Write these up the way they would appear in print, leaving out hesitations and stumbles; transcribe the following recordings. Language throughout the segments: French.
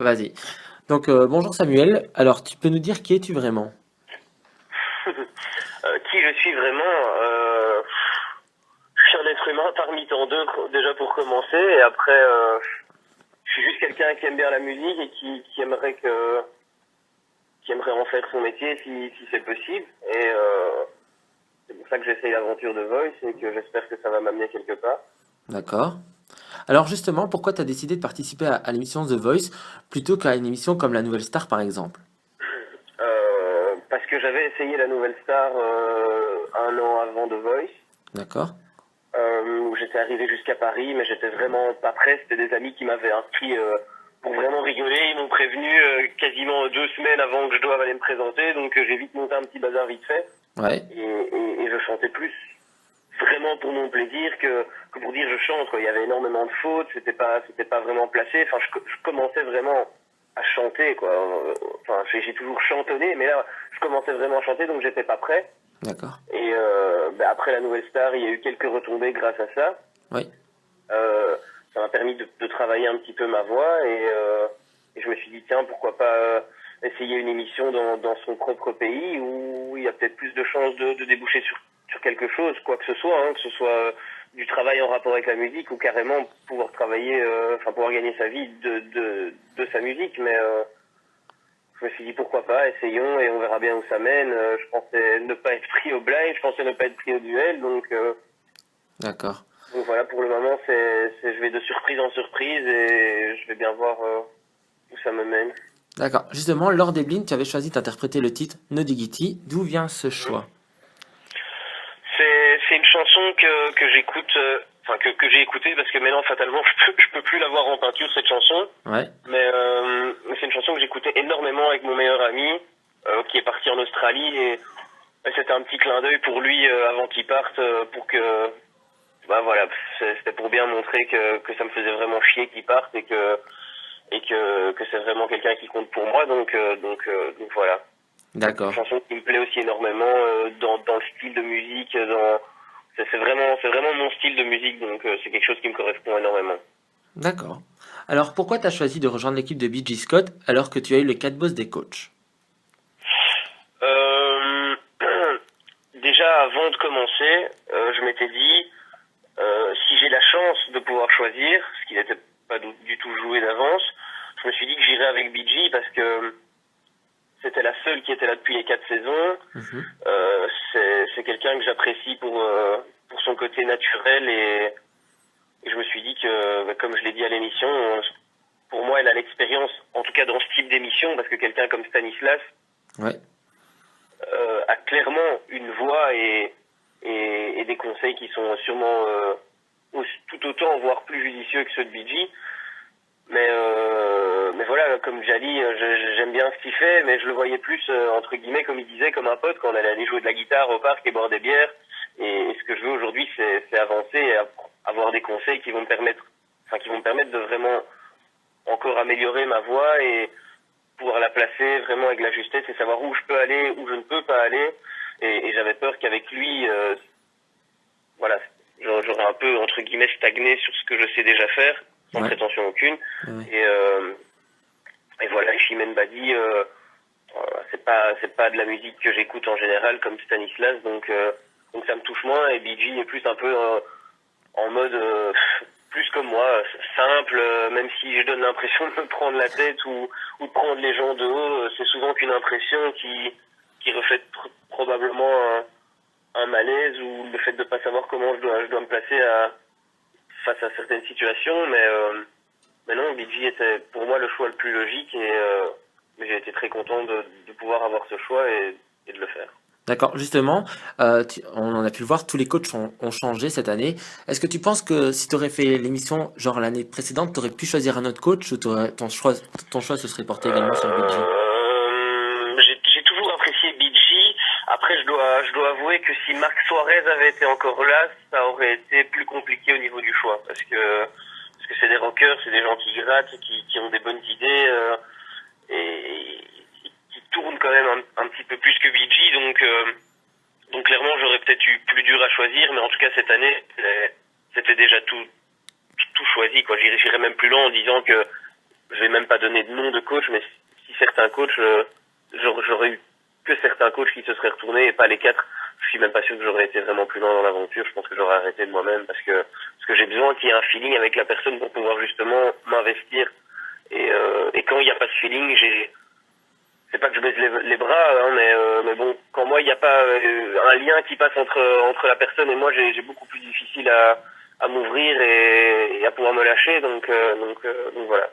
Vas-y. Donc, bonjour Samuel. Alors, tu peux nous dire qui es-tu vraiment? Qui je suis vraiment je suis un être humain parmi tant d'autres, déjà pour commencer, et après, je suis juste quelqu'un qui aime bien la musique et qui aimerait en faire son métier si c'est possible. Et c'est pour ça que j'essaye l'aventure de Voice et que j'espère que ça va m'amener quelque part. D'accord. Alors, justement, pourquoi tu as décidé de participer à l'émission The Voice plutôt qu'à une émission comme La Nouvelle Star, par exemple? Parce que j'avais essayé la Nouvelle Star un an avant The Voice. D'accord. Où j'étais arrivé jusqu'à Paris, mais j'étais vraiment pas prêt. C'était des amis qui m'avaient inscrit pour vraiment rigoler. Ils m'ont prévenu quasiment 2 semaines avant que je doive aller me présenter, donc j'ai vite monté un petit bazar vite fait. Ouais. Et je chantais plus vraiment pour mon plaisir que pour dire je chante, quoi. Il y avait énormément de fautes, c'était pas vraiment placé. Enfin, je commençais vraiment à chanter, quoi. Enfin, j'ai toujours chantonné, mais là, je commençais vraiment à chanter, donc j'étais pas prêt. D'accord. Et après la Nouvelle Star, il y a eu quelques retombées grâce à ça. Oui. Ça m'a permis de travailler un petit peu ma voix et je me suis dit tiens, pourquoi pas essayer une émission dans son propre pays où il y a peut-être plus de chances de déboucher sur quelque chose, quoi que ce soit, hein, que ce soit du travail en rapport avec la musique ou carrément pouvoir travailler, enfin pouvoir gagner sa vie de sa musique. Mais je me suis dit pourquoi pas, essayons et on verra bien où ça mène. Je pensais ne pas être pris au blind, je pensais ne pas être pris au duel, D'accord. donc voilà, pour le moment, je vais de surprise en surprise et je vais bien voir où ça me mène. D'accord. Justement, lors des blinds, tu avais choisi d'interpréter le titre No Diggity. D'où vient ce Mhm. choix? C'est une chanson que j'écoute, enfin que j'ai écoutée parce que maintenant fatalement je peux plus l'avoir en peinture cette chanson, Ouais. mais c'est une chanson que j'écoutais énormément avec mon meilleur ami qui est parti en Australie et c'était un petit clin d'œil pour lui avant qu'il parte pour que bah voilà, c'était pour bien montrer que ça me faisait vraiment chier qu'il parte et que c'est vraiment quelqu'un qui compte pour moi, donc voilà. Une D'accord. chanson qui me plaît aussi énormément dans le style de musique, c'est vraiment mon style de musique, donc c'est quelque chose qui me correspond énormément. D'accord. Alors, pourquoi tu as choisi de rejoindre l'équipe de BG Scott alors que tu as eu le 4 boss des coachs? Euh, Déjà avant de commencer, je m'étais dit si j'ai la chance de pouvoir choisir, ce qui n'était pas du tout joué d'avance, je me suis dit que j'irais avec BG parce que c'était la seule qui était là depuis les 4 saisons. Mhm. C'est quelqu'un que j'apprécie pour son côté naturel et je me suis dit que, bah, comme je l'ai dit à l'émission, pour moi, elle a l'expérience, en tout cas dans ce type d'émission, parce que quelqu'un comme Stanislas Ouais. a clairement une voix et des conseils qui sont sûrement tout autant, voire plus judicieux que ceux de BG. Mais voilà, comme Jali, j'aime bien ce qu'il fait, mais je le voyais plus, entre guillemets, comme il disait, comme un pote, quand on allait aller jouer de la guitare au parc et boire des bières. Et ce que je veux aujourd'hui, c'est avancer et avoir des conseils qui vont me permettre de vraiment encore améliorer ma voix et pouvoir la placer vraiment avec la justesse et savoir où je peux aller, où je ne peux pas aller. Et j'avais peur qu'avec lui, voilà, j'aurais un peu, entre guillemets, stagné sur ce que je sais déjà faire, sans Ouais. prétention aucune. Ouais. Ouais. Et, et voilà, Chimène Badi, c'est pas de la musique que j'écoute en général comme Stanislas, donc ça me touche moins. Et BG est plus un peu en mode plus comme moi, simple, même si je donne l'impression de me prendre la tête ou de prendre les gens de haut, c'est souvent qu'une impression qui reflète probablement un malaise ou le fait de pas savoir comment je dois me placer face à certaines situations, mais non, BG était pour moi le choix le plus logique et mais j'ai été très content de pouvoir avoir ce choix et de le faire. D'accord. Justement, on en a pu le voir, tous les coachs ont changé cette année. Est-ce que tu penses que si tu aurais fait l'émission genre l'année précédente, tu aurais pu choisir un autre coach ou ton choix se serait porté également sur BG? J'ai toujours apprécié BG. Après, je dois avouer que si Marc Suarez avait été encore là, ça aurait été plus compliqué au niveau du choix, parce que c'est des rockers, c'est des gens qui grattent, qui ont des bonnes idées et qui tournent quand même un petit peu plus que BG, donc clairement j'aurais peut-être eu plus dur à choisir, mais en tout cas cette année c'était déjà tout choisi, quoi. J'irais même plus loin en disant que je vais même pas donner de nom de coach, mais si certains coachs, j'aurais eu que certains coachs qui se seraient retournés et pas les quatre. Je suis même pas sûr que j'aurais été vraiment plus loin dans l'aventure. Je pense que j'aurais arrêté de moi-même parce que j'ai besoin qu'il y ait un feeling avec la personne pour pouvoir justement m'investir. Et quand il n'y a pas ce feeling, c'est pas que je baisse les bras, hein, mais bon, quand moi il n'y a pas un lien qui passe entre la personne et moi, j'ai beaucoup plus difficile à m'ouvrir et à pouvoir me lâcher. Donc voilà.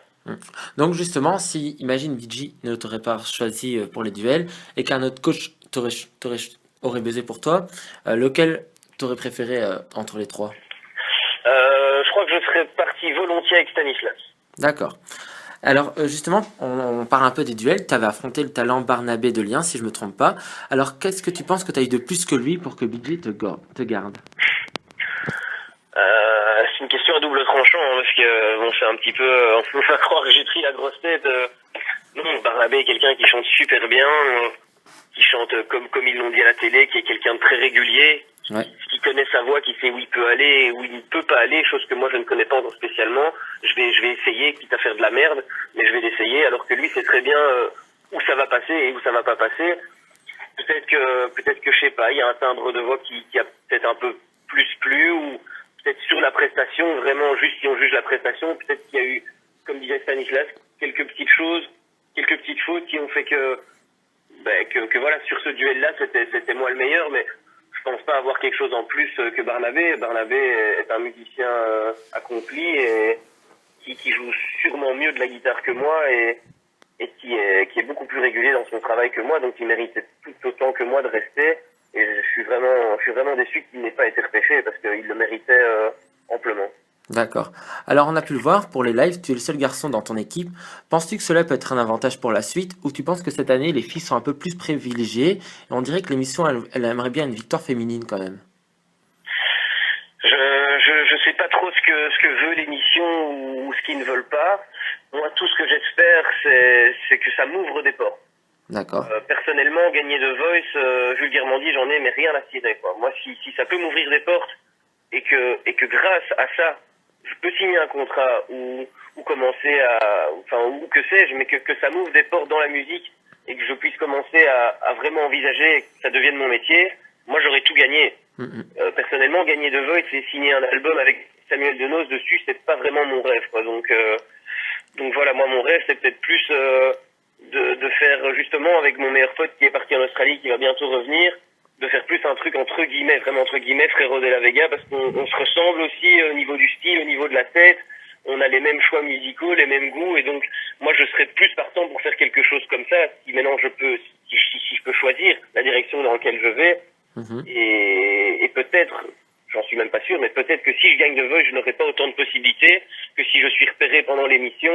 Donc justement, si, imagine Vigi ne t'aurait pas choisi pour les duels et qu'un autre coach aurait baisé pour toi, lequel t'aurais préféré entre les trois? Je crois que je serais parti volontiers avec Stanislas. D'accord. Alors justement, on parle un peu des duels. Tu avais affronté le talent Barnabé de Lien, si je me trompe pas. Alors qu'est-ce que tu penses que tu as eu de plus que lui pour que Vigi te garde? C'est une question à double tranchant, hein, parce que bon, c'est un petit peu, on va croire que j'ai pris la grosse tête. Non, Barnabé est quelqu'un qui chante super bien, qui chante comme ils l'ont dit à la télé, qui est quelqu'un de très régulier, Ouais. qui connaît sa voix, qui sait où il peut aller et où il ne peut pas aller, chose que moi je ne connais pas encore spécialement. Je vais essayer, quitte à faire de la merde, mais je vais l'essayer, alors que lui sait très bien où ça va passer et où ça va pas passer. Peut-être que je sais pas, il y a un timbre de voix qui a peut-être un peu plus plu, ou peut-être sur la prestation, vraiment juste si on juge la prestation, peut-être qu'il y a eu, comme disait Stanislas, quelques petites choses, quelques petites fautes qui ont fait que voilà, sur ce duel-là, c'était moi le meilleur, mais je pense pas avoir quelque chose en plus que Barnabé. Barnabé est un musicien accompli et qui joue sûrement mieux de la guitare que moi et qui est beaucoup plus régulier dans son travail que moi, donc il méritait tout autant que moi de rester. Et je suis vraiment déçu qu'il n'ait pas été repêché parce qu'il le méritait amplement. D'accord. Alors on a pu le voir, pour les lives, tu es le seul garçon dans ton équipe. Penses-tu que cela peut être un avantage pour la suite ou tu penses que cette année les filles sont un peu plus privilégiées et on dirait que l'émission elle aimerait bien une victoire féminine quand même? Je sais pas trop ce que veut l'émission ou ce qu'ils ne veulent pas. Moi, tout ce que j'espère, c'est que ça m'ouvre des portes. D'accord. Personnellement, gagner The Voice, vulgairement dit, j'en ai mais rien à cirer, quoi. Moi, si ça peut m'ouvrir des portes et que grâce à ça, je peux signer un contrat ou commencer ou que sais-je, mais que ça m'ouvre des portes dans la musique et que je puisse commencer à vraiment envisager que ça devienne mon métier, moi, j'aurais tout gagné. Personnellement, gagner The Voice et signer un album avec Samuel Denos dessus, c'est pas vraiment mon rêve, quoi. Donc voilà, moi, mon rêve, c'est peut-être plus de faire justement avec mon meilleur pote qui est parti en Australie, qui va bientôt revenir, de faire plus un truc entre guillemets, vraiment entre guillemets, Frérot de la Vega, parce qu'on se ressemble aussi au niveau du style, au niveau de la tête. On a les mêmes choix musicaux, les mêmes goûts, et donc moi je serais plus partant pour faire quelque chose comme ça. Si maintenant si je peux choisir la direction dans laquelle je vais, et peut-être, j'en suis même pas sûr, mais peut-être que si je gagne The Voice, je n'aurai pas autant de possibilités que si je suis repéré pendant l'émission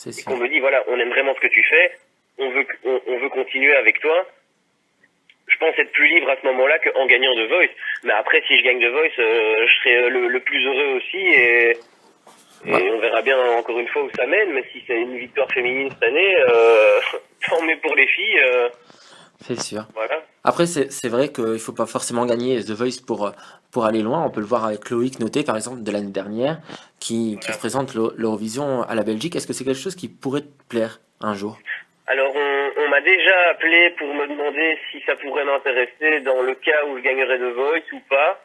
et qu'on me dit voilà, on aime vraiment ce que tu fais, on veut continuer avec toi. Je pense être plus libre à ce moment-là qu'en gagnant The Voice. Mais après, si je gagne The Voice, je serai le plus heureux aussi et on verra bien encore une fois où ça mène. Mais si c'est une victoire féminine cette année, tant mieux pour les filles. C'est sûr. Voilà. Après, c'est vrai qu'il faut pas forcément gagner The Voice pour aller loin. On peut le voir avec Loïc Noté, par exemple, de l'année dernière, qui représente l'Eurovision à la Belgique. Est-ce que c'est quelque chose qui pourrait te plaire un jour? Alors, on m'a déjà appelé pour me demander si ça pourrait m'intéresser dans le cas où je gagnerais The Voice ou pas.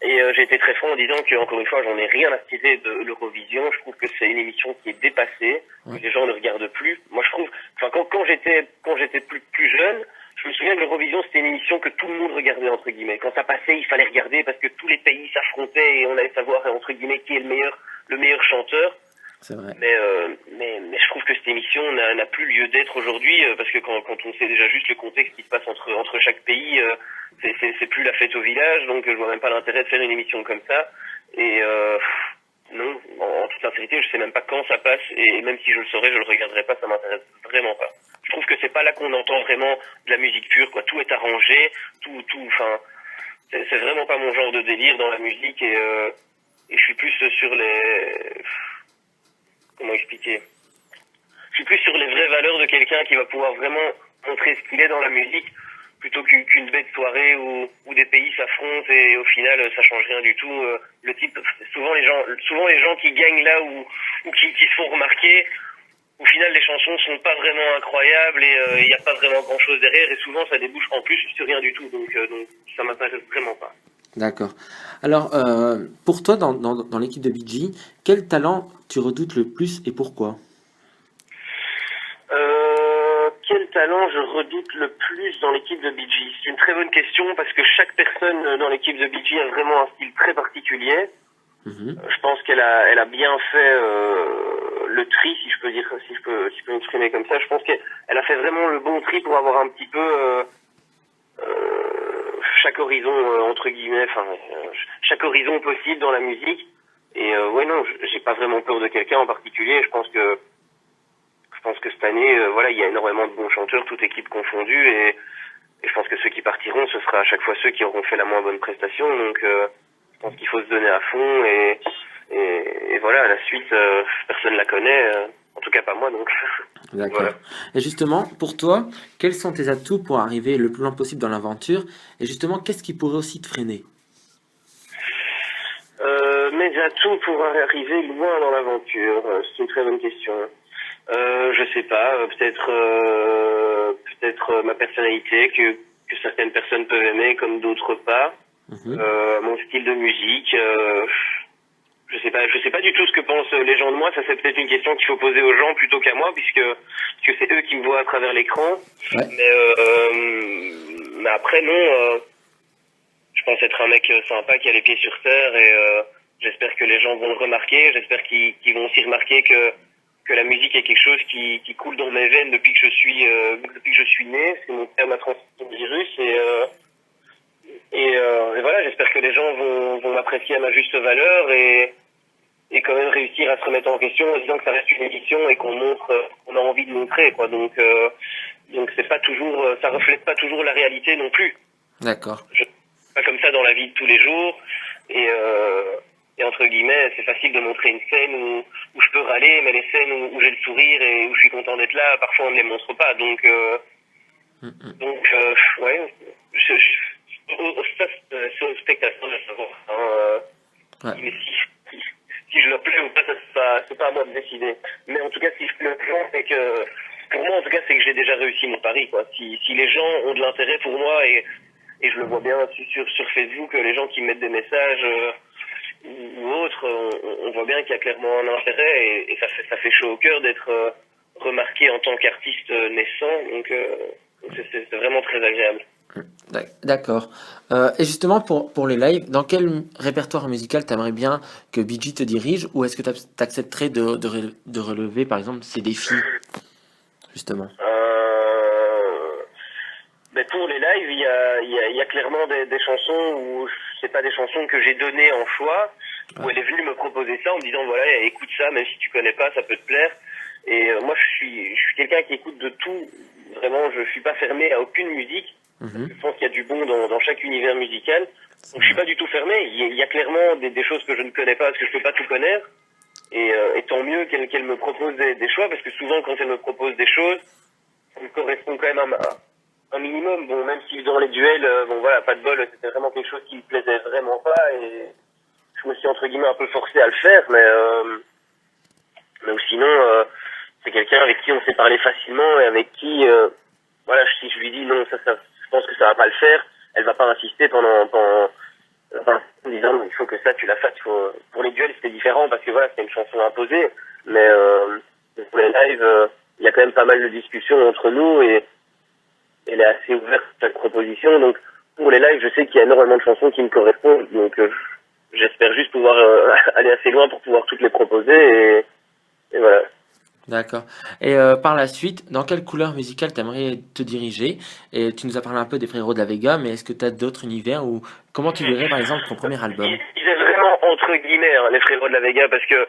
Et j'ai été très franc en disant que, encore une fois, j'en ai rien à tirer de l'Eurovision. Je trouve que c'est une émission qui est dépassée, que les gens ne regardent plus. Moi, je trouve, quand j'étais plus jeune, je me souviens que l'Eurovision, c'était une émission que tout le monde regardait, entre guillemets. Quand ça passait, il fallait regarder parce que tous les pays s'affrontaient et on allait savoir, entre guillemets, qui est le meilleur chanteur. C'est vrai. Mais je trouve que cette émission n'a plus lieu d'être aujourd'hui parce que quand on sait déjà juste le contexte qui se passe entre chaque pays, c'est plus la fête au village, donc je vois même pas l'intérêt de faire une émission comme ça. Et non, en toute sincérité, je sais même pas quand ça passe et même si je le saurais, je le regarderais pas, ça m'intéresse vraiment pas. Je trouve que c'est pas là qu'on entend vraiment de la musique pure, quoi. Tout est arrangé, enfin, c'est vraiment pas mon genre de délire dans la musique et je suis plus sur comment expliquer? Je suis plus sur les vraies valeurs de quelqu'un qui va pouvoir vraiment montrer ce qu'il est dans la musique plutôt qu'une bête soirée où des pays s'affrontent et au final ça change rien du tout. Le type, souvent les gens qui gagnent là ou qui se font remarquer, au final les chansons sont pas vraiment incroyables et il n'y a pas vraiment grand chose derrière et souvent ça débouche en plus sur rien du tout donc ça m'intéresse vraiment pas. D'accord. Alors, pour toi, dans l'équipe de BG, quel talent tu redoutes le plus et pourquoi? Quel talent je redoute le plus dans l'équipe de Bee Gees? C'est une très bonne question parce que chaque personne dans l'équipe de Bee Gees a vraiment un style très particulier. Mhm. Je pense elle a bien fait le tri, si je peux dire, si je peux m'exprimer comme ça. Je pense qu'elle a fait vraiment le bon tri pour avoir un petit peu chaque horizon entre guillemets, enfin chaque horizon possible dans la musique. Et ouais non, j'ai pas vraiment peur de quelqu'un en particulier. Je pense que cette année, voilà, il y a énormément de bons chanteurs, toute équipe confondue, et je pense que ceux qui partiront, ce sera à chaque fois ceux qui auront fait la moins bonne prestation. Donc, je pense qu'il faut se donner à fond, et voilà, la suite, personne la connaît, en tout cas pas moi, donc D'accord. voilà. Et justement, pour toi, quels sont tes atouts pour arriver le plus loin possible dans l'aventure? Et justement, qu'est-ce qui pourrait aussi te freiner? Mes atouts pour arriver loin dans l'aventure, c'est une très bonne question. Je sais pas, peut-être ma personnalité que certaines personnes peuvent aimer comme d'autres pas. Mhm. Mon style de musique, je sais pas du tout ce que pensent les gens de moi. Ça c'est peut-être une question qu'il faut poser aux gens plutôt qu'à moi puisque c'est eux qui me voient à travers l'écran. Ouais. Mais après non, je pense être un mec sympa qui a les pieds sur terre et j'espère que les gens vont le remarquer. J'espère qu'ils vont aussi remarquer que la musique est quelque chose qui coule dans mes veines depuis que je suis né. Parce que mon père m'a transmis le virus et voilà, j'espère que les gens vont m'apprécier à ma juste valeur et quand même réussir à se remettre en question en disant que ça reste une émission et qu'on montre qu'on a envie de montrer quoi. Donc c'est pas toujours, ça reflète pas toujours la réalité non plus. D'accord. Je pas comme ça dans la vie de tous les jours et entre guillemets c'est facile de montrer une scène où je peux râler, mais les scènes où j'ai le sourire et où je suis content d'être là, parfois on ne les montre pas. Mhm. Ouais, ça c'est au spectateur de savoir. Ouais. Mais si je leur plais ou pas, ça, c'est pas à moi de décider. Mais en tout cas, si je plais aux gens, c'est que, pour moi, en tout cas, c'est que j'ai déjà réussi mon pari, quoi. Si les gens ont de l'intérêt pour moi, et je le vois bien sur Facebook, les gens qui mettent des messages, ou autres, on voit bien qu'il y a clairement un intérêt, et ça fait chaud au cœur d'être remarqué en tant qu'artiste naissant, donc c'est vraiment très agréable. D'accord. Et justement, pour les lives, dans quel répertoire musical t'aimerais bien que BG te dirige ou est-ce que t'accepterais de relever, par exemple, ces défis, justement? Ben pour les lives, il y a clairement des chansons où c'est pas des chansons que j'ai données en choix, où elle est venue me proposer ça en me disant voilà, écoute ça, même si tu connais pas, ça peut te plaire. Et moi, je suis quelqu'un qui écoute de tout. Vraiment, je suis pas fermé à aucune musique. Mhm. Je pense qu'il y a du bon dans chaque univers musical. Donc je suis pas du tout fermé. Il y a clairement des choses que je ne connais pas parce que je peux pas tout connaître. Et tant mieux qu'elle me propose des choix parce que souvent quand elle me propose des choses, ça me correspond quand même un minimum. Bon, même si dans les duels, bon voilà, pas de bol, c'était vraiment quelque chose qui me plaisait vraiment pas et je me suis entre guillemets un peu forcé à le faire, mais sinon c'est quelqu'un avec qui on s'est parlé facilement et avec qui voilà, si je lui dis non, je pense que ça va pas le faire, elle va pas insister en disant non, il faut que ça tu la fasses. Pour les duels c'était différent parce que voilà, c'était une chanson imposée, mais pour les lives, il y a quand même pas mal de discussions entre nous et elle est assez ouverte à chaque proposition. Donc pour les lives, je sais qu'il y a énormément de chansons qui me correspondent, donc j'espère juste pouvoir aller assez loin pour pouvoir toutes les proposer et voilà. D'accord. Et par la suite, dans quelle couleur musicale t'aimerais te diriger? Et tu nous as parlé un peu des Frérots de la Vega, mais est-ce que tu as d'autres univers ou comment tu verrais par exemple ton premier album? Ils aiment vraiment entre guillemets les Frérots de la Vega parce que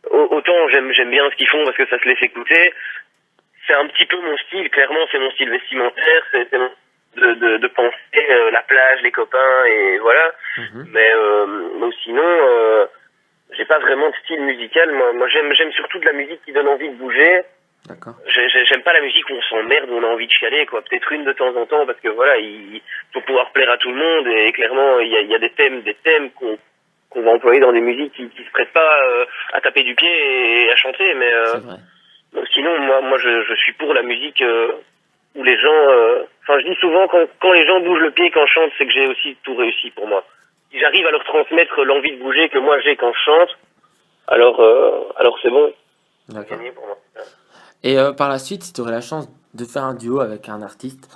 autant j'aime bien ce qu'ils font parce que ça se laisse écouter. C'est un petit peu mon style, clairement c'est mon style vestimentaire, c'est mon de penser la plage, les copains et voilà. Mhm. Mais sinon j'ai pas vraiment de style musical. Moi j'aime surtout de la musique qui donne envie de bouger. D'accord. J'aime pas la musique où on s'emmerde, où on a envie de chialer, quoi. Peut-être une de temps en temps, parce que voilà, il faut pouvoir plaire à tout le monde, et clairement, il y a des thèmes qu'on va employer dans des musiques qui se prêtent pas à taper du pied et à chanter, C'est vrai. Donc, sinon, moi je suis pour la musique où les gens... Enfin, je dis souvent, quand les gens bougent le pied quand je chante, c'est que j'ai aussi tout réussi pour moi. Si j'arrive à leur transmettre l'envie de bouger que moi j'ai quand je chante, alors c'est bon, c'est D'accord. gagné pour moi. Et par la suite, si tu aurais la chance de faire un duo avec un artiste,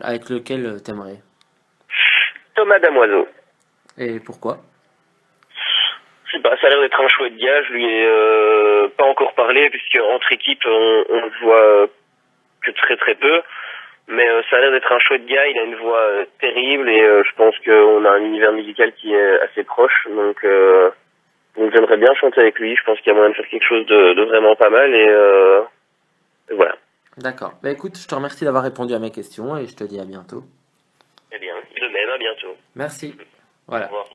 avec lequel t'aimerais? Thomas Damoiseau. Et pourquoi? Je sais pas, ça a l'air d'être un chouette gars, je lui ai pas encore parlé, puisque entre équipes, on le voit que très très peu. Mais ça a l'air d'être un chouette gars, il a une voix terrible et je pense qu'on a un univers musical qui est assez proche. Donc j'aimerais bien chanter avec lui, je pense qu'il y a moyen de faire quelque chose de vraiment pas mal et voilà. D'accord. Bah écoute, je te remercie d'avoir répondu à mes questions et je te dis à bientôt. Eh bien, de même, à bientôt. Merci. Au Voilà. revoir.